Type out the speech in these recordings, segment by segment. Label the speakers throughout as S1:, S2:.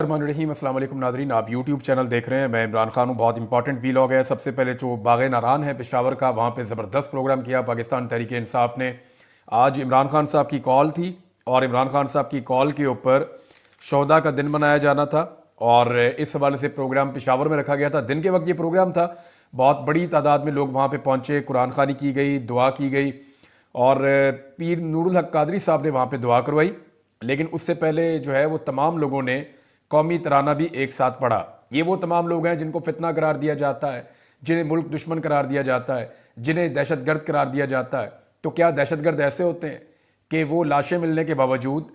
S1: बिस्मिल्लाहिर्रहमानिर्रहीम। अस्सलाम वालेकुम नाज़रीन, आप यूट्यूब चैनल देख रहे हैं। मैं इमरान खान हूँ। बहुत इंपॉर्टेंट वीलॉग है। सबसे पहले जो बाग़ नारान है पेशावर का, वहाँ पे ज़बरदस्त प्रोग्राम किया पाकिस्तान तहरीक इंसाफ ने। आज इमरान खान साहब की कॉल थी और इमरान खान साहब की कॉल के ऊपर शोहदा का दिन मनाया जाना था और इस हवाले से प्रोग्राम पेशावर में रखा गया था। दिन के वक्त ये प्रोग्राम था, बहुत बड़ी तादाद में लोग वहाँ पर पहुँचे, कुरान खानी की गई, दुआ की गई और पीर नूरुल हक कादरी साहब ने वहाँ पर दुआ करवाई। लेकिन उससे पहले जो है वो तमाम लोगों ने कौमी तराना भी एक साथ पढ़ा। ये वो तमाम लोग हैं जिनको फितना करार दिया जाता है, जिन्हें मुल्क दुश्मन करार दिया जाता है, जिन्हें दहशतगर्द करार दिया जाता है। तो क्या दहशतगर्द ऐसे होते हैं कि वो लाशें मिलने के बावजूद,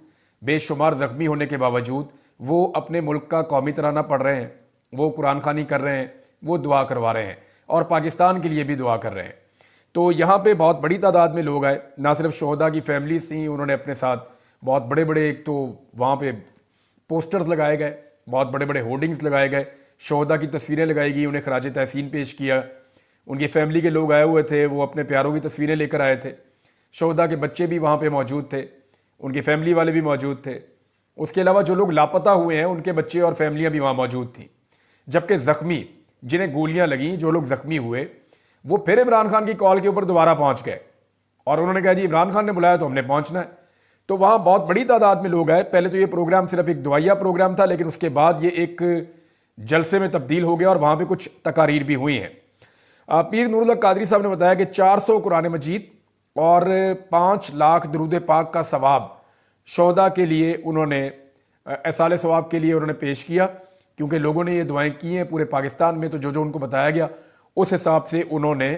S1: बेशुमार ज़ख्मी होने के बावजूद वो अपने मुल्क का कौमी तराना पढ़ रहे हैं, वो कुरान खानी कर रहे हैं, वो दुआ करवा रहे हैं और पाकिस्तान के लिए भी दुआ कर रहे हैं। तो यहाँ पे बहुत बड़ी तादाद में लोग आए। ना सिर्फ शोहदा की फैमिलीज थी, उन्होंने अपने साथ बहुत बड़े बड़े, एक तो वहाँ पे पोस्टर्स लगाए गए, बहुत बड़े बड़े होर्डिंग्स लगाए गए, शोहदा की तस्वीरें लगाई गई, उन्हें खराज तहसीन पेश किया। उनकी फैमिली के लोग आए हुए थे, वो अपने प्यारों की तस्वीरें लेकर आए थे। शोहदा के बच्चे भी वहाँ पे मौजूद थे, उनकी फैमिली वाले भी मौजूद थे। उसके अलावा जो लोग लापता हुए हैं उनके बच्चे और फैमिलियाँ भी वहाँ मौजूद थीं। जबकि ज़ख्मी, जिन्हें गोलियाँ लगीं, जो लोग ज़ख्मी हुए, वो फिर इमरान खान की कॉल के ऊपर दोबारा पहुँच गए और उन्होंने कहा जी इमरान खान ने बुलाया तो हमने पहुँचना है। तो वहाँ बहुत बड़ी तादाद में लोग आए। पहले तो ये प्रोग्राम सिर्फ एक दुआया प्रोग्राम था, लेकिन उसके बाद ये एक जलसे में तब्दील हो गया और वहाँ पे कुछ तकारीर भी हुई हैं। पीर नूरुल हक कादरी साहब ने बताया कि 400 कुरान मजीद और 5 लाख दरूद पाक का सवाब शोहदा के लिए उन्होंने, एसाले सवाब के लिए उन्होंने पेश किया, क्योंकि लोगों ने ये दुआएं की हैं पूरे पाकिस्तान में। तो जो जो उनको बताया गया उस हिसाब से उन्होंने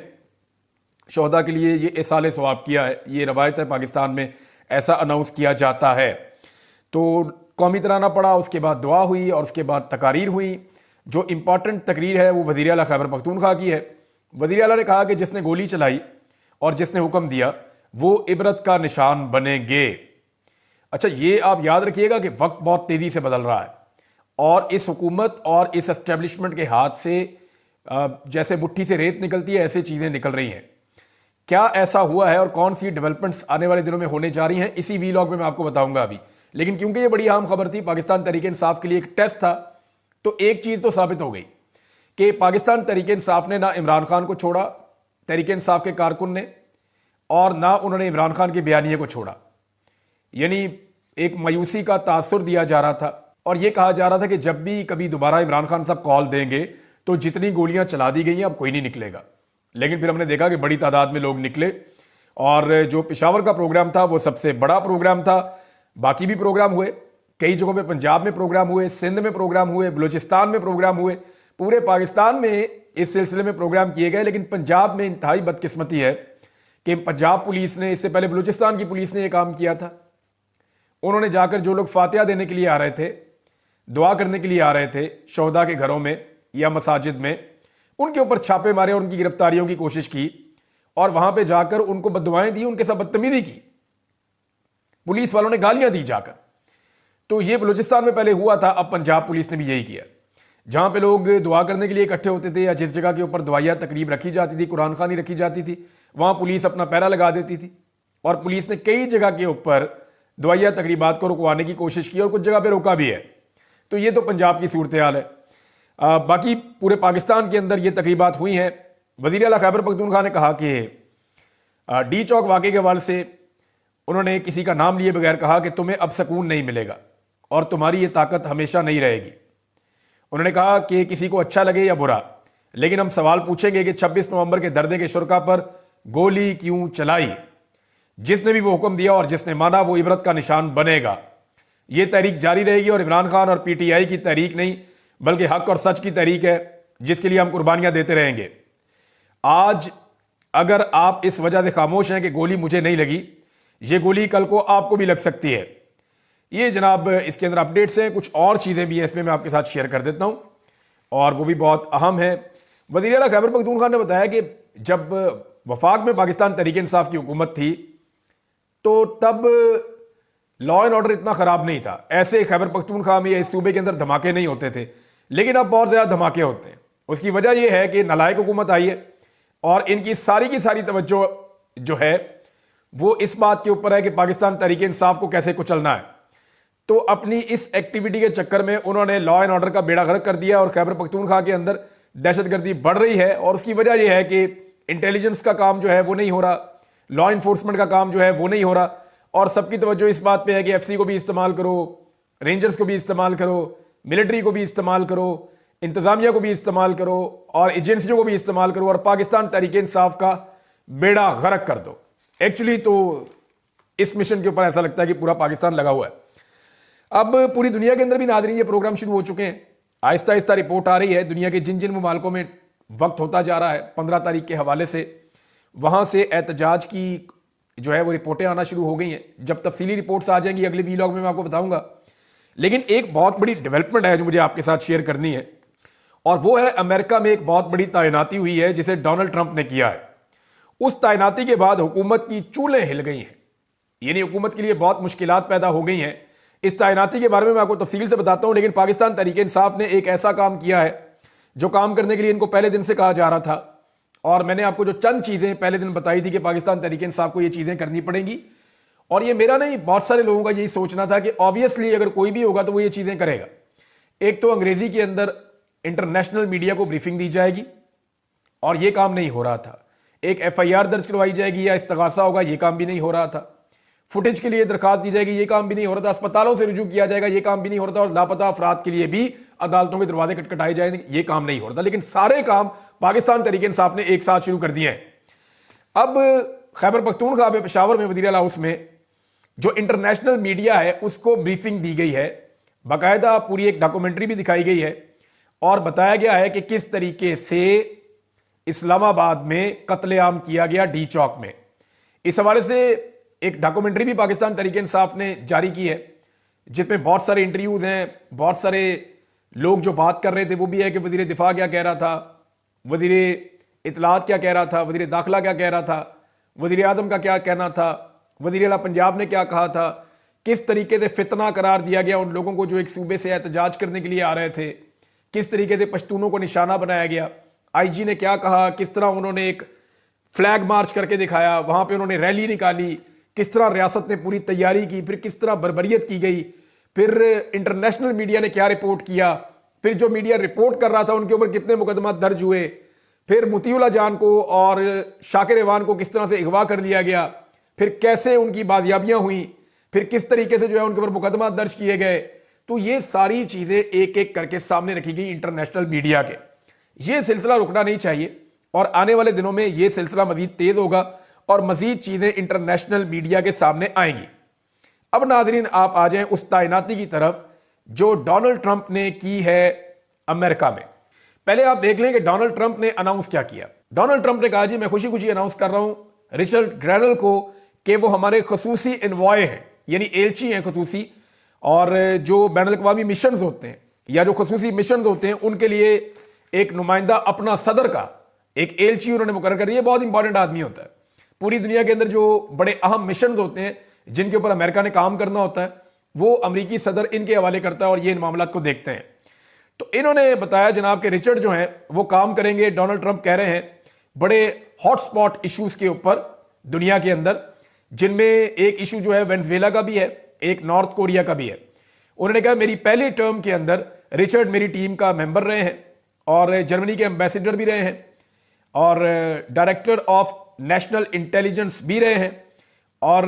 S1: शोहदा के लिए ये एसाले सवाब किया है। ये रवायत है, पाकिस्तान में ऐसा अनाउंस किया जाता है। तो कौमी तराना पड़ा, उसके बाद दुआ हुई और उसके बाद तकारीर हुई। जो इम्पॉर्टेंट तकरीर है वो वज़ीर आला खैबर पख्तूनख्वा की है। वज़ीर आला ने कहा कि जिसने गोली चलाई और जिसने हुक्म दिया वो इबरत का निशान बनेंगे। अच्छा, ये आप याद रखिएगा कि वक्त बहुत तेज़ी से बदल रहा है और इस हुकूमत और इस एस्टेब्लिशमेंट के हाथ से जैसे मुट्ठी से रेत निकलती है, ऐसे चीज़ें निकल रही हैं। क्या ऐसा हुआ है और कौन सी डेवलपमेंट्स आने वाले दिनों में होने जा रही हैं, इसी वीलॉग में मैं आपको बताऊंगा अभी। लेकिन क्योंकि ये बड़ी अहम खबर थी, पाकिस्तान तहरीक इंसाफ के लिए एक टेस्ट था, तो एक चीज़ तो साबित हो गई कि पाकिस्तान तहरीक इंसाफ ने ना इमरान खान को छोड़ा, तहरीक इंसाफ के कारकुन ने, और ना उन्होंने इमरान खान के बयानिए को छोड़ा। यानी एक मायूसी का तासुर दिया जा रहा था और यह कहा जा रहा था कि जब भी कभी दोबारा इमरान खान साहब कॉल देंगे तो जितनी गोलियां चला दी गई हैं अब कोई नहीं निकलेगा। लेकिन फिर हमने देखा कि बड़ी तादाद में लोग निकले और जो पेशावर का प्रोग्राम था वो सबसे बड़ा प्रोग्राम था। बाकी भी प्रोग्राम हुए, कई जगहों पे पंजाब में प्रोग्राम हुए, सिंध में प्रोग्राम हुए, बलूचिस्तान में प्रोग्राम हुए, पूरे पाकिस्तान में इस सिलसिले में प्रोग्राम किए गए। लेकिन पंजाब में इंतहाई बदकिस्मती है कि पंजाब पुलिस ने, इससे पहले बलूचिस्तान की पुलिस ने यह काम किया था। उन्होंने जाकर जो लोग फातिहा देने के लिए आ रहे थे, दुआ करने के लिए आ रहे थे शोहदा के घरों में या मसाजिद में, उनके ऊपर छापे मारे और उनकी गिरफ्तारियों की कोशिश की और वहां पे जाकर उनको बददुआएं दी, उनके साथ बदतमीजी की, पुलिस वालों ने गालियां दी जाकर। तो ये बलूचिस्तान में पहले हुआ था, अब पंजाब पुलिस ने भी यही किया। जहां पे लोग दुआ करने के लिए इकट्ठे होते थे या जिस जगह के ऊपर दुआया तकरीब रखी जाती थी, कुरान खानी रखी जाती थी, वहां पुलिस अपना पहरा लगा देती थी और पुलिस ने कई जगह के ऊपर दुआया तकरीबात को रुकवाने की कोशिश की और कुछ जगह पर रोका भी है। तो ये तो पंजाब की सूरत हाल है। बाकी पूरे पाकिस्तान के अंदर ये तकरीबात हुई हैं। वज़ीर आला खैबर पख्तूनख्वा ने कहा कि डी चौक वाक़े के हवाले से उन्होंने किसी का नाम लिए बगैर कहा कि तुम्हें अब सुकून नहीं मिलेगा और तुम्हारी ये ताकत हमेशा नहीं रहेगी। उन्होंने कहा कि किसी को अच्छा लगे या बुरा, लेकिन हम सवाल पूछेंगे कि 26 नवंबर के दर्दे के शुरका पर गोली क्यों चलाई। जिसने भी वो हुक्म दिया और जिसने माना वो इबरत का निशान बनेगा। ये तहरीक जारी रहेगी और इमरान खान और PTI की तहरीक नहीं बल्कि हक और सच की तहरीक है, जिसके लिए हम कुर्बानियां देते रहेंगे। आज अगर आप इस वजह से खामोश हैं कि गोली मुझे नहीं लगी, ये गोली कल को आपको भी लग सकती है। ये जनाब इसके अंदर अपडेट्स हैं, कुछ और चीज़ें भी हैं, इसमें मैं आपके साथ शेयर कर देता हूं और वो भी बहुत अहम है। वज़ीर आला खैबर पख्तूनख्वा ने बताया कि जब वफाक में पाकिस्तान तहरीक इंसाफ की हुकूमत थी तो तब लॉ एंड ऑर्डर इतना ख़राब नहीं था। ऐसे खैबर पख्तूनख्वा में या इस सूबे के अंदर धमाके नहीं होते थे, लेकिन अब बहुत ज़्यादा धमाके होते हैं। उसकी वजह यह है कि नालायक हुकूमत आई है और इनकी सारी की सारी तवज्जो जो है वो इस बात के ऊपर है कि पाकिस्तान तहरीक इंसाफ को कैसे कुचलना है। तो अपनी इस एक्टिविटी के चक्कर में उन्होंने लॉ एंड ऑर्डर का बेड़ा गर्क कर दिया और खैबर पख्तूनख्वा के अंदर दहशतगर्दी बढ़ रही है। और उसकी वजह यह है कि इंटेलिजेंस का काम जो है वो नहीं हो रहा, लॉ इन्फोर्समेंट का काम जो है वो नहीं हो रहा, और सबकी तवज्जो इस बात पे है कि एफसी को भी इस्तेमाल करो, रेंजर्स को भी इस्तेमाल करो, मिलिट्री को भी इस्तेमाल करो, इंतजामिया को भी इस्तेमाल करो और एजेंसियों को भी इस्तेमाल करो और पाकिस्तान तहरीक इंसाफ का बेड़ा गर्क कर दो। एक्चुअली तो इस मिशन के ऊपर ऐसा लगता है कि पूरा पाकिस्तान लगा हुआ है। अब पूरी दुनिया के अंदर भी नाज़रीन ये प्रोग्राम शुरू हो चुके हैं। आहिस्ता आहिस्ता रिपोर्ट आ रही है दुनिया के जिन जिन मुमालिकों में वक्त होता जा रहा है 15 तारीख के हवाले से, वहाँ से एहतजाज की जो है वो रिपोर्टें आना शुरू हो गई हैं। जब तफसीली रिपोर्ट्स आ जाएंगी अगले वीलॉग में मैं आपको बताऊंगा। लेकिन एक बहुत बड़ी डेवलपमेंट है जो मुझे आपके साथ शेयर करनी है, और वो है अमेरिका में एक बहुत बड़ी तैनाती हुई है जिसे डोनाल्ड ट्रंप ने किया है। उस तैनाती के बाद हुकूमत की चूलें हिल गई हैं, यानी हुकूमत के लिए बहुत मुश्किलात पैदा हो गई हैं। इस तैनाती के बारे में मैं आपको तफसील से बताता हूं, लेकिन पाकिस्तान तहरीक इंसाफ ने एक ऐसा काम किया है जो काम करने के लिए इनको पहले दिन से कहा जा रहा था, और मैंने आपको जो चंद चीज़ें पहले दिन बताई थी कि पाकिस्तान तहरीक इंसाफ को ये चीज़ें करनी पड़ेंगी। और ये मेरा नहीं, बहुत सारे लोगों का यही सोचना था कि ऑब्वियसली अगर कोई भी होगा तो वो ये चीज़ें करेगा। एक तो अंग्रेजी के अंदर इंटरनेशनल मीडिया को ब्रीफिंग दी जाएगी, और ये काम नहीं हो रहा था। एक एफआईआर दर्ज करवाई जाएगी या इस्तगासा होगा, ये काम भी नहीं हो रहा था। फुटेज के लिए दरखास्त दी जाएगी, ये काम भी नहीं हो रहा था। अस्पतालों से रुजू किया जाएगा, ये काम भी नहीं हो रहा था। और लापता अफराद के लिए भी अदालतों के दरवाजे खटखटाए जाएंगे, ये काम नहीं हो रहा था। लेकिन सारे काम पाकिस्तान तहरीक इंसाफ ने एक साथ शुरू कर दिए हैं। अब खैबर पख्तूनख्वा में, पेशावर में, वज़ीर-ए-आला हाउस में जो इंटरनेशनल मीडिया है उसको ब्रीफिंग दी गई है, बाकायदा पूरी एक डॉक्यूमेंट्री भी दिखाई गई है, और बताया गया है कि किस तरीके से इस्लामाबाद में कत्लेआम किया गया डी चौक में। इस हवाले से एक डॉक्यूमेंट्री भी पाकिस्तान तहरीक इंसाफ ने जारी की है, जिसमें बहुत सारे इंटरव्यूज हैं, बहुत सारे लोग जो बात कर रहे थे। वो भी है कि वज़ीर दिफा क्या कह रहा था, वज़ीर इत्तलात क्या कह रहा था, वज़ीर दाखिला क्या कह रहा था, वज़ीर आज़म का क्या कहना था, वज़ीर-ए-आला पंजाब ने क्या कहा था, किस तरीके से फितना करार दिया गया उन लोगों को जो एक सूबे से एहतजाज करने के लिए आ रहे थे, किस तरीके से पश्तूनों को निशाना बनाया गया। आईजी ने क्या कहा, किस तरह उन्होंने एक फ्लैग मार्च करके दिखाया, वहाँ पे उन्होंने रैली निकाली, किस तरह रियासत ने पूरी तैयारी की, फिर किस तरह बर्बरियत की गई, फिर इंटरनेशनल मीडिया ने क्या रिपोर्ट किया, फिर जो मीडिया रिपोर्ट कर रहा था उनके ऊपर कितने मुकदमा दर्ज हुए, फिर मुतीउल्लाह जान को और शाकिर इवान को किस तरह से अगवा कर लिया गया, फिर कैसे उनकी बाजियाबियाँ हुई, फिर किस तरीके से जो है उनके ऊपर मुकदमा दर्ज किए गए। तो ये सारी चीज़ें एक एक करके सामने रखी गई इंटरनेशनल मीडिया के। ये सिलसिला रुकना नहीं चाहिए, और आने वाले दिनों में ये सिलसिला मजीद तेज़ होगा और मजीद चीज़ें इंटरनेशनल मीडिया के सामने आएंगी। अब नाजरीन आप आ जाएं उस तैनाती की तरफ जो डोनाल्ड ट्रंप ने की है अमेरिका में। पहले आप देख लें कि डोनाल्ड ट्रंप ने अनाउंस क्या किया। डोनाल्ड ट्रंप ने कहा, जी मैं खुशी खुशी अनाउंस कर रहा हूं रिचर्ड ग्रैनल को कि वो हमारे खसूसी इन्वॉय हैं, यानी एलची हैं खसूसी, और जो बैनुल अक़वामी मिशन होते हैं या जो खसूसी मिशन होते हैं उनके लिए एक नुमाइंदा अपना सदर का एक एलची उन्होंने मुकर्रर कर दिया। बहुत इंपॉर्टेंट आदमी होता है पूरी दुनिया के अंदर, जो बड़े अहम मिशन होते हैं जिनके ऊपर अमेरिका ने काम करना होता है, वो अमेरिकी सदर इनके हवाले करता है और ये इन मामलात को देखते हैं। तो इन्होंने बताया जनाब के रिचर्ड जो हैं वो काम करेंगे, डोनाल्ड ट्रंप कह रहे हैं, बड़े हॉटस्पॉट इश्यूज के ऊपर दुनिया के अंदर, जिनमें एक इशू जो है वेनेजुएला का भी है, एक नॉर्थ कोरिया का भी है। उन्होंने कहा मेरी पहली टर्म के अंदर रिचर्ड मेरी टीम का मेंबर रहे हैं और जर्मनी के एम्बेसडर भी रहे हैं और डायरेक्टर ऑफ नेशनल इंटेलिजेंस भी रहे हैं, और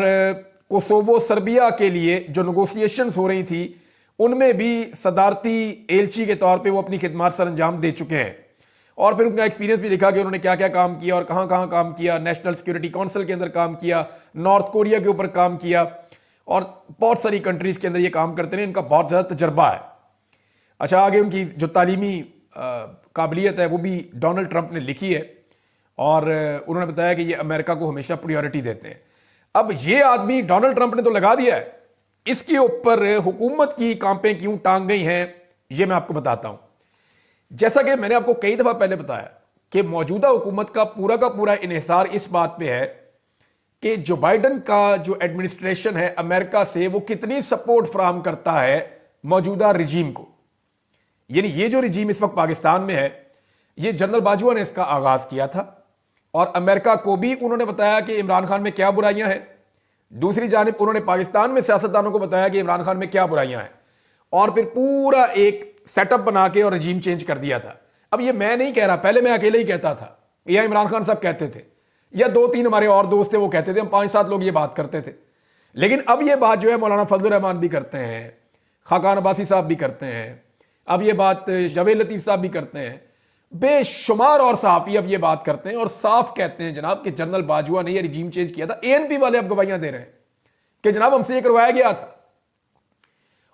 S1: कोसोवो सर्बिया के लिए जो नेगोशिएशंस हो रही थी उनमें भी सदारती एलची के तौर पे वो अपनी खिदमत सर अंजाम दे चुके हैं। और फिर उनका एक्सपीरियंस भी लिखा कि उन्होंने क्या क्या काम किया और कहाँ कहाँ काम किया। नेशनल सिक्योरिटी काउंसिल के अंदर काम किया, नॉर्थ कोरिया के ऊपर काम किया, और बहुत सारी कंट्रीज़ के अंदर ये काम करते हैं, इनका बहुत ज़्यादा तजर्बा है। अच्छा, आगे उनकी जो तालीमी काबिलियत है वो भी डोनाल्ड ट्रंप ने लिखी है, और उन्होंने बताया कि ये अमेरिका को हमेशा प्रायोरिटी देते हैं। अब ये आदमी डोनाल्ड ट्रंप ने तो लगा दिया है, इसके ऊपर हुकूमत की कांपें क्यों टांग गई हैं ये मैं आपको बताता हूं। जैसा कि मैंने आपको कई दफ़ा पहले बताया कि मौजूदा हुकूमत का पूरा इन्हिसार इस बात पे है कि जो बाइडन का जो एडमिनिस्ट्रेशन है अमेरिका से, वो कितनी सपोर्ट फराहम करता है मौजूदा रिजीम को। यानी ये जो रिजीम इस वक्त पाकिस्तान में है, ये जनरल बाजवा ने इसका आगाज़ किया था, और अमेरिका को भी उन्होंने बताया कि इमरान खान में क्या बुराइयां हैं, दूसरी जानिब उन्होंने पाकिस्तान में सियासतदानों को बताया कि इमरान खान में क्या बुराइयां हैं, और फिर पूरा एक सेटअप बना के और रजीम चेंज कर दिया था। अब ये मैं नहीं कह रहा, पहले मैं अकेले ही कहता था, या इमरान खान साहब कहते थे, या 2-3 हमारे और दोस्त थे वो कहते थे, हम 5-7 लोग ये बात करते थे। लेकिन अब ये बात जो है मौलाना फजल रहमान भी करते हैं, खाकान अब्बासी साहब भी करते हैं, अब ये बात जावेद लतीफ़ साहब भी करते हैं, बेशुमार और सहाफ़ी अब ये बात करते हैं और साफ कहते हैं जनाब कि जनरल बाजवा ने ये रिजीम चेंज किया था। एएनपी वाले अब गवाहियां दे रहे हैं कि जनाब हमसे ये करवाया गया था।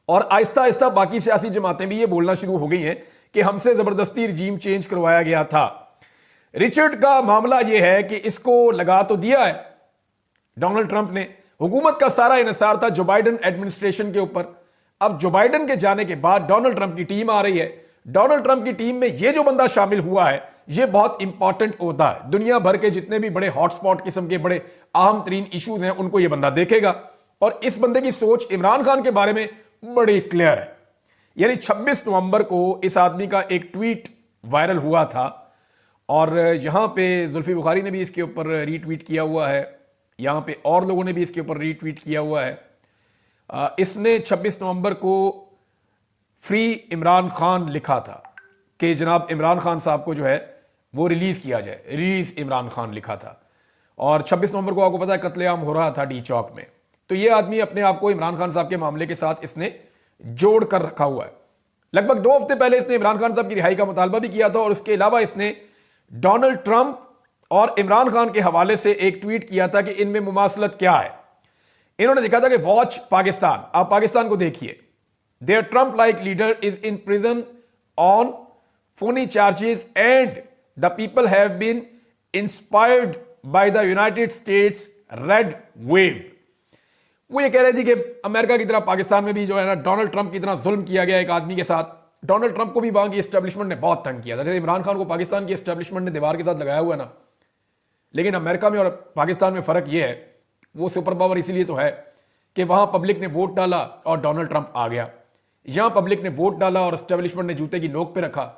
S1: और आहिस्ता आहिस्ता बाकी सियासी जमातें भी ये बोलना शुरू हो गई हैं कि हमसे जबरदस्ती रिजीम चेंज करवाया गया था। रिचर्ड का मामला यह है कि इसको लगा तो दिया है डोनाल्ड ट्रंप ने, हुकूमत का सारा इन्हिसार था जो बाइडन एडमिनिस्ट्रेशन के ऊपर। अब जो बाइडन के जाने के बाद डोनाल्ड ट्रंप की टीम आ रही है। डोनाल्ड ट्रंप की टीम में ये जो बंदा शामिल हुआ है ये बहुत इंपॉर्टेंट होता है। दुनिया भर के जितने भी बड़े हॉटस्पॉट किस्म के बड़े अहम तरीन इश्यूज हैं उनको ये बंदा देखेगा, और इस बंदे की सोच इमरान खान के बारे में बड़ी क्लियर है। यानी 26 नवंबर को इस आदमी का एक ट्वीट वायरल हुआ था, और यहां पे जुल्फी बुखारी ने भी इसके ऊपर रीट्वीट किया हुआ है, यहां पे और लोगों ने भी इसके ऊपर रीट्वीट किया हुआ है। इसने 26 नवंबर को फ्री इमरान खान लिखा था कि जनाब इमरान खान साहब को जो है वो रिलीज किया जाए, रिलीज इमरान खान लिखा था। और 26 नवंबर को आपको पता है कत्लेआम हो रहा था डी चौक में। तो ये आदमी अपने आप को इमरान खान साहब के मामले के साथ इसने जोड़ कर रखा हुआ है। लगभग 2 हफ्ते पहले इसने इमरान खान साहब की रिहाई का मुतालबा भी किया था, और उसके अलावा इसने डोनाल्ड ट्रंप और इमरान खान के हवाले से एक ट्वीट किया था कि इनमें मुमासलत क्या है। इन्होंने लिखा था कि वॉच पाकिस्तान, आप पाकिस्तान को देखिए, there Trump like leader is in prison on phony charges and the people have been inspired by the United States red wave. वो ये कह रहे हैं जी कि अमेरिका की तरह पाकिस्तान में भी जो है ना डोनाल्ड ट्रंप की तरह जुल्म किया गया एक आदमी के साथ। डोनाल्ड ट्रंप को भी वहां की एस्टेब्लिशमेंट ने बहुत तंग किया था, जैसे इमरान खान को पाकिस्तान की एस्टेब्लिशमेंट ने दीवार के साथ लगाया हुआ है ना। लेकिन अमेरिका में और पाकिस्तान में फर्क ये है, वो सुपर पावर इसीलिए तो है कि वहां पब्लिक ने वोट डाला और डोनाल्ड ट्रंप आ गया। यहां पब्लिक ने वोट डाला और एस्टेब्लिशमेंट ने जूते की नोक पे रखा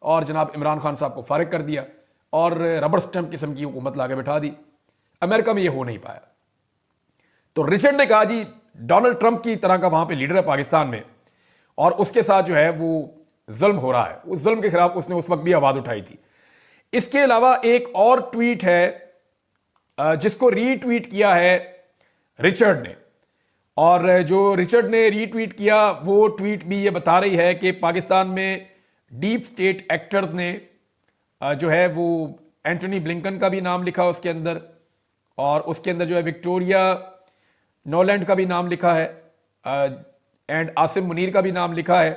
S1: और जनाब इमरान खान साहब को फारिग कर दिया और रबर स्टैंप किस्म की हुकूमत लाके बैठा दी। अमेरिका में ये हो नहीं पाया। तो रिचर्ड ने कहा जी डोनाल्ड ट्रंप की तरह का वहां पे लीडर है पाकिस्तान में, और उसके साथ जो है वो जुल्म हो रहा है। उस जुल्म के खिलाफ उसने उस वक्त भी आवाज उठाई थी। इसके अलावा एक और ट्वीट है जिसको रीट्वीट किया है रिचर्ड ने, और जो रिचर्ड ने रीट्वीट किया वो ट्वीट भी ये बता रही है कि पाकिस्तान में डीप स्टेट एक्टर्स ने जो है वो एंटनी ब्लिंकन का भी नाम लिखा उसके अंदर, और उसके अंदर जो है विक्टोरिया नोलैंड का भी नाम लिखा है एंड आसिम मुनीर का भी नाम लिखा है।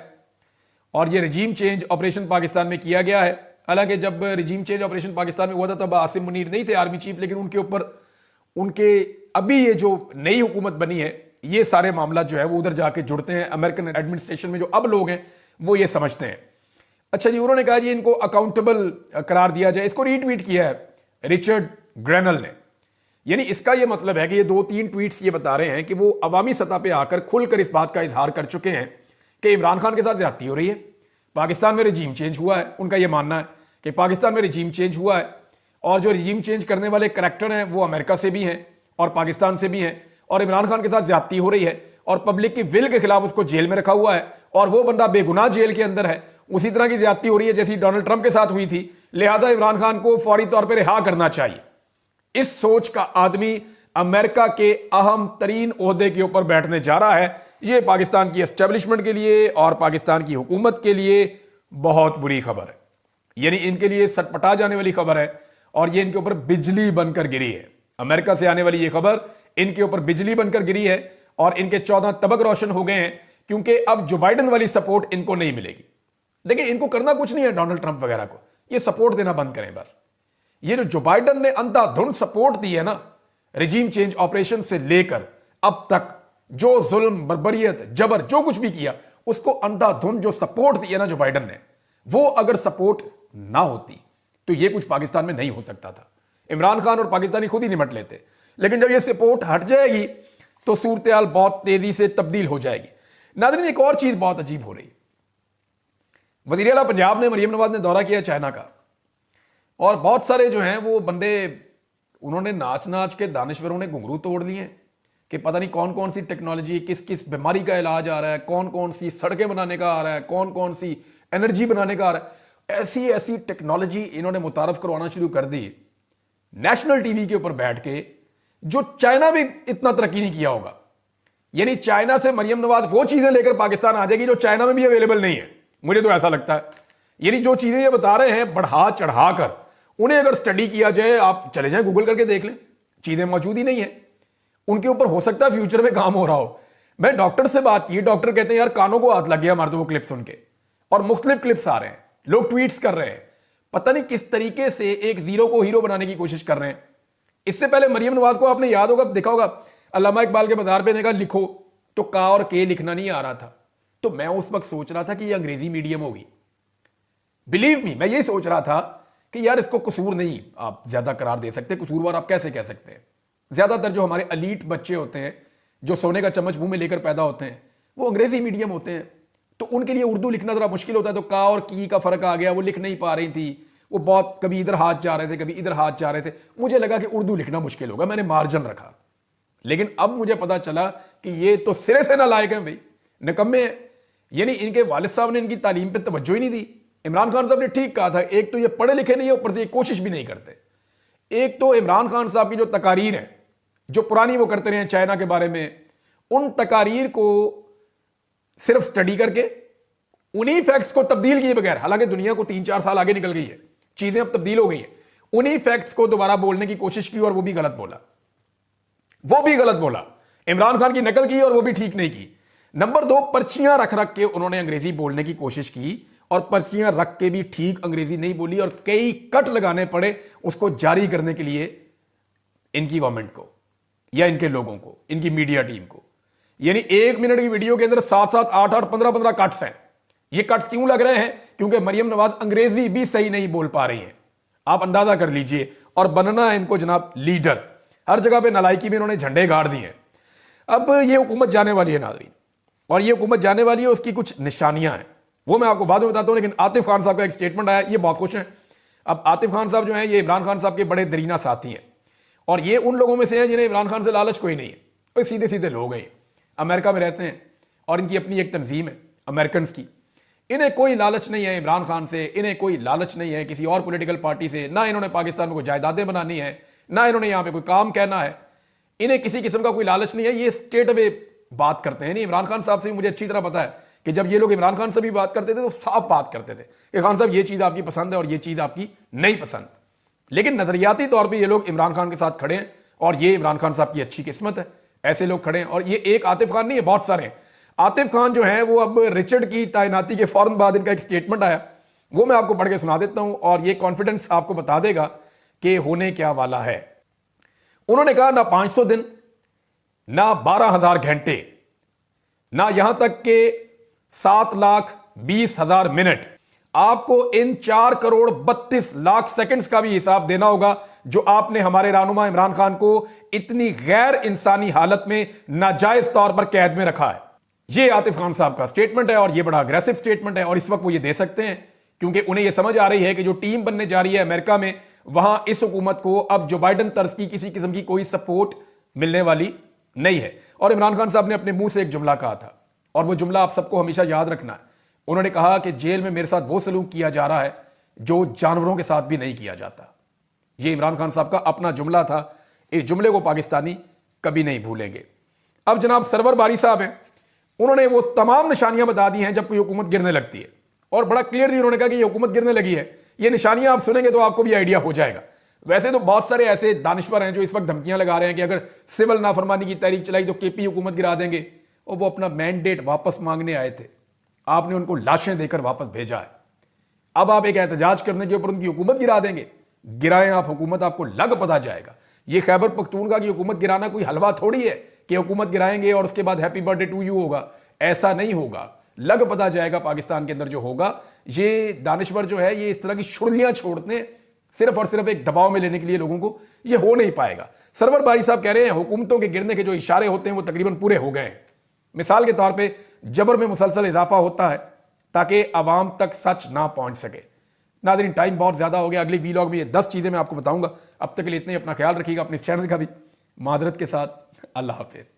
S1: और ये रिजीम चेंज ऑपरेशन पाकिस्तान में किया गया है। हालांकि जब रिजीम चेंज ऑपरेशन पाकिस्तान में हुआ था तब आसिम मुनीर नहीं थे आर्मी चीफ, लेकिन उनके ऊपर उनके अभी ये जो नई हुकूमत बनी है ये सारे मामला जो है वो उधर जाके जुड़ते हैं। अमेरिकन एडमिनिस्ट्रेशन में जो अब लोग हैं वो ये समझते हैं। अच्छा जी, उन्होंने कहा जी इनको अकाउंटेबल करार दिया जाए। इसको रीट्वीट किया है रिचर्ड ग्रेनल ने। यानी इसका यह मतलब है कि ये 2-3 ट्वीट्स ये बता रहे हैं कि वो अवामी सतह पे आकर खुलकर इस बात का इजहार कर चुके हैं कि इमरान खान के साथ ज्यादती हो रही है, पाकिस्तान में रिजीम चेंज हुआ है। उनका यह मानना है कि पाकिस्तान में रिजीम चेंज हुआ है, और जो रिजीम चेंज करने वाले करैक्टर हैं वो अमेरिका से भी हैं और पाकिस्तान से भी हैं, और इमरान खान के साथ ज्यादती हो रही है और पब्लिक की विल के खिलाफ उसको जेल में रखा हुआ है, और वो बंदा बेगुनाह जेल के अंदर है। उसी तरह की ज्यादती हो रही है जैसी डोनाल्ड ट्रंप के साथ हुई थी, लिहाजा इमरान खान को फौरी तौर पर रिहा करना चाहिए। इस सोच का आदमी अमेरिका के अहम तरीन ओहदे के ऊपर बैठने जा रहा है। यह पाकिस्तान की एस्टेब्लिशमेंट के लिए और पाकिस्तान की हुकूमत के लिए बहुत बुरी खबर है। यानी इनके लिए सटपटा जाने वाली खबर है, और ये इनके ऊपर बिजली बनकर गिरी है। अमेरिका से आने वाली ये खबर इनके ऊपर बिजली बनकर गिरी है, और इनके 14 तबक रोशन हो गए हैं, क्योंकि अब जो बाइडन वाली सपोर्ट इनको नहीं मिलेगी। देखिए इनको करना कुछ नहीं है डोनाल्ड ट्रंप वगैरह को, ये सपोर्ट देना बंद करें बस। ये जो बाइडन ने अंधाधुंध सपोर्ट दी है ना रिजीम चेंज ऑपरेशन से लेकर अब तक, जो जुल्म बर्बरियत जबर जो कुछ भी किया, उसको अंधाधुंध जो सपोर्ट दी है ना जो बाइडन ने, वो अगर सपोर्ट ना होती तो ये कुछ पाकिस्तान में नहीं हो सकता था। इमरान खान और पाकिस्तानी खुद ही निमट लेते। लेकिन जब ये सपोर्ट हट जाएगी तो सूरत हाल बहुत तेजी से तब्दील हो जाएगी। नाज़रीन, एक और चीज बहुत अजीब हो रही। वज़ीर आला पंजाब ने मरियम नवाज ने दौरा किया चाइना का, और बहुत सारे जो हैं वो बंदे, उन्होंने नाच नाच के दानिश्वरों ने घुंघरू तोड़ लिए। कि पता नहीं कौन कौन सी टेक्नोलॉजी, किस किस बीमारी का इलाज आ रहा है, कौन कौन सी सड़कें बनाने का आ रहा है, कौन कौन सी एनर्जी बनाने का आ रहा है। ऐसी ऐसी टेक्नोलॉजी इन्होंने मुतारफ करवाना शुरू कर दी नेशनल टीवी के ऊपर बैठ के, जो चाइना भी इतना तरक्की नहीं किया होगा। यानी चाइना से मरियम नवाज वो चीजें लेकर पाकिस्तान आ जाएगी जो चाइना में भी अवेलेबल नहीं है, मुझे तो ऐसा लगता है। यानी जो चीजें ये बता रहे हैं बढ़ा चढ़ाकर, उन्हें अगर स्टडी किया जाए, आप चले जाएं गूगल करके देख लें, चीजें मौजूद ही नहीं है उनके ऊपर। हो सकता है फ्यूचर में काम हो रहा हो। मैं डॉक्टर से बात की, डॉक्टर कहते हैं यार कानों को हाथ लग गया हमारे तो वो क्लिप सुन के, और मुख्तलिफ क्लिप्स आ रहे हैं, लोग ट्वीट्स कर रहे हैं, पता नहीं किस तरीके से एक जीरो को हीरो बनाने की कोशिश कर रहे हैं। इससे पहले मरियम नवाज को आपने याद होगा, देखा होगा, अल्लामा इकबाल के मज़ार पे ने कहा लिखो, तो का और के लिखना नहीं आ रहा था। तो मैं उस वक्त सोच रहा था कि ये अंग्रेजी मीडियम होगी। बिलीव मी, मैं यही सोच रहा था कि यार इसको कसूर नहीं आप ज्यादा करार दे सकते, कसूरवार आप कैसे कह सकते हैं। ज्यादातर जो हमारे अलीट बच्चे होते हैं, जो सोने का चम्मच मुंह में लेकर पैदा होते हैं, वो अंग्रेजी मीडियम होते हैं, तो उनके लिए उर्दू लिखना जरा मुश्किल होता है। तो का और की का फर्क आ गया, वो लिख नहीं पा रही थी, वो बहुत कभी इधर हाथ जा रहे थे, कभी इधर हाथ जा रहे थे। मुझे लगा कि उर्दू लिखना मुश्किल होगा, मैंने मार्जिन रखा। लेकिन अब मुझे पता चला कि ये तो सिरे से नालायक हैं भाई, निकम्मे हैं। यानी इनके वालिद साहब ने इनकी तालीम पे तवज्जो ही नहीं दी। इमरान खान साहब ने ठीक कहा था, एक तो ये पढ़े लिखे नहीं है, ऊपर से ये कोशिश भी नहीं करते। एक तो इमरान खान साहब की जो तकारीर है, जो पुरानी वो करते रहे चाइना के बारे में, उन तकारीर को सिर्फ स्टडी करके उन्हीं फैक्ट्स को तब्दील किए बगैर, हालांकि दुनिया को 3-4 साल आगे निकल गई है, चीजें अब तब्दील हो गई हैं, उन्हीं फैक्ट्स को दोबारा बोलने की कोशिश की और वो भी गलत बोला, वो भी गलत बोला। इमरान खान की नकल की और वो भी ठीक नहीं की। नंबर 2, पर्चियां रख रख के उन्होंने अंग्रेजी बोलने की कोशिश की और पर्चियां रख के भी ठीक अंग्रेजी नहीं बोली और कई कट लगाने पड़े उसको जारी करने के लिए इनकी गवर्नमेंट को या इनके लोगों को, इनकी मीडिया टीम को। यानी 1 मिनट की वीडियो के अंदर 7-7, 8-8, 15-15 कट्स हैं। ये कट्स क्यों लग रहे हैं? क्योंकि मरियम नवाज अंग्रेजी भी सही नहीं बोल पा रही हैं। आप अंदाजा कर लीजिए। और बनना है इनको जनाब लीडर, हर जगह पे नालायकी में इन्होंने झंडे गाड़ दिए हैं। अब ये हुकूमत जाने वाली है नाज़रीन, और ये हुकूमत जाने वाली है, उसकी कुछ निशानियां हैं, वो मैं आपको बाद में बताता हूं। लेकिन आतिफ खान साहब का एक स्टेटमेंट आया, ये बहुत खुश हैं। अब आतिफ खान साहब जो हैं, ये इमरान खान साहब के बड़े दरीना साथी हैं, और ये उन लोगों में से हैं जिन्हें इमरान खान से लालच कोई नहीं है। कोई सीधे सीधे लोग हैं, अमेरिका में रहते हैं और इनकी अपनी एक तंजीम है अमेरिकन की। इन्हें कोई लालच नहीं है इमरान खान से, इन्हें कोई लालच नहीं है किसी और पॉलिटिकल पार्टी से, ना इन्होंने पाकिस्तान में कोई जायदादें बनानी है, ना इन्होंने यहाँ पे कोई काम कहना है। इन्हें किसी किस्म का कोई लालच नहीं है। ये स्ट्रेट अवे बात करते हैं। नहीं, इमरान खान साहब से भी मुझे अच्छी तरह पता है कि जब ये लोग इमरान खान से भी बात करते थे तो साफ बात करते थे कि खान साहब ये चीज़ आपकी पसंद है और ये चीज़ आपकी नहीं पसंद। लेकिन नजरियाती तौर पर ये लोग इमरान खान के साथ खड़े हैं और ये इमरान खान साहब की अच्छी किस्मत है, ऐसे लोग खड़े हैं। और ये एक आतिफ खान नहीं है, बहुत सारे हैं। आतिफ खान जो है वो अब रिचर्ड की तैनाती के फौरन बाद इनका एक स्टेटमेंट आया, वो मैं आपको पढ़ के सुना देता हूं और ये कॉन्फिडेंस आपको बता देगा कि होने क्या वाला है। उन्होंने कहा ना 500 दिन, ना 12,000 घंटे, ना यहां तक के 7,20,000 मिनट, आपको इन 4,32,00,000 सेकंड्स का भी हिसाब देना होगा जो आपने हमारे रहनुमा इमरान खान को इतनी गैर इंसानी हालत में नाजायज तौर पर कैद में रखा है। ये आतिफ खान साहब का स्टेटमेंट है और ये बड़ा अग्रेसिव स्टेटमेंट है और इस वक्त वो ये दे सकते हैं क्योंकि उन्हें ये समझ आ रही है कि जो टीम बनने जा रही है अमेरिका में, वहां इस हुकूमत को अब जो बाइडन तर्ज की किसी किस्म की कोई सपोर्ट मिलने वाली नहीं है। और इमरान खान साहब ने अपने मुंह से एक जुमला कहा था और वो जुमला आप सबको हमेशा याद रखना है। उन्होंने कहा कि जेल में मेरे साथ वो सलूक किया जा रहा है जो जानवरों के साथ भी नहीं किया जाता। ये इमरान खान साहब का अपना जुमला था। इस जुमले को पाकिस्तानी कभी नहीं भूलेंगे। अब जनाब सरवर बारी साहब हैं, उन्होंने वो तमाम निशानियां बता दी हैं जब कोई हुकूमत गिरने लगती है और बड़ा क्लियरली उन्होंने कहा कि ये हुकूमत गिरने लगी है। ये निशानियां आप सुनेंगे तो आपको भी आइडिया हो जाएगा। वैसे तो बहुत सारे ऐसे दानिश्वर हैं जो इस वक्त धमकियां लगा रहे हैं कि अगर सिविल नाफरमानी की तहरीक चलाई तो केपी हुकूमत गिरा देंगे, और वो अपना मैंडेट वापस मांगने आए थे, आपने उनको लाशें देकर वापस भेजा है। अब आप एक एहतजाज करने के ऊपर उनकी हुकूमत गिरा देंगे। गिराएं आप हुकूमत, आपको लग पता जाएगा। ये खैबर पख्तूनख्वा की हुकूमत गिराना कोई हलवा थोड़ी है कि हुकूमत गिराएंगे और उसके बाद हैप्पी बर्थडे टू यू होगा। ऐसा नहीं होगा, लग पता जाएगा पाकिस्तान के अंदर जो होगा। ये दानिश्वर जो है ये इस तरह की शुड़लियां छोड़ते हैं सिर्फ और सिर्फ एक दबाव में लेने के लिए लोगों को। ये हो नहीं पाएगा। सरवर बारी साहब कह रहे हैं हुकूमतों के गिरने के जो इशारे होते हैं वो तकरीबन पूरे हो गए हैं। मिसाल के तौर पे जबर में मुसलसल इजाफा होता है ताकि आवाम तक सच ना पहुंच सके। नाज़रीन, टाइम बहुत ज़्यादा हो गया। अगली वीलॉग में ये 10 चीज़ें मैं आपको बताऊंगा। अब तक के लिए इतने, अपना ख्याल रखिएगा, अपने इस चैनल का भी माजरत के साथ। अल्लाह हाफिज़।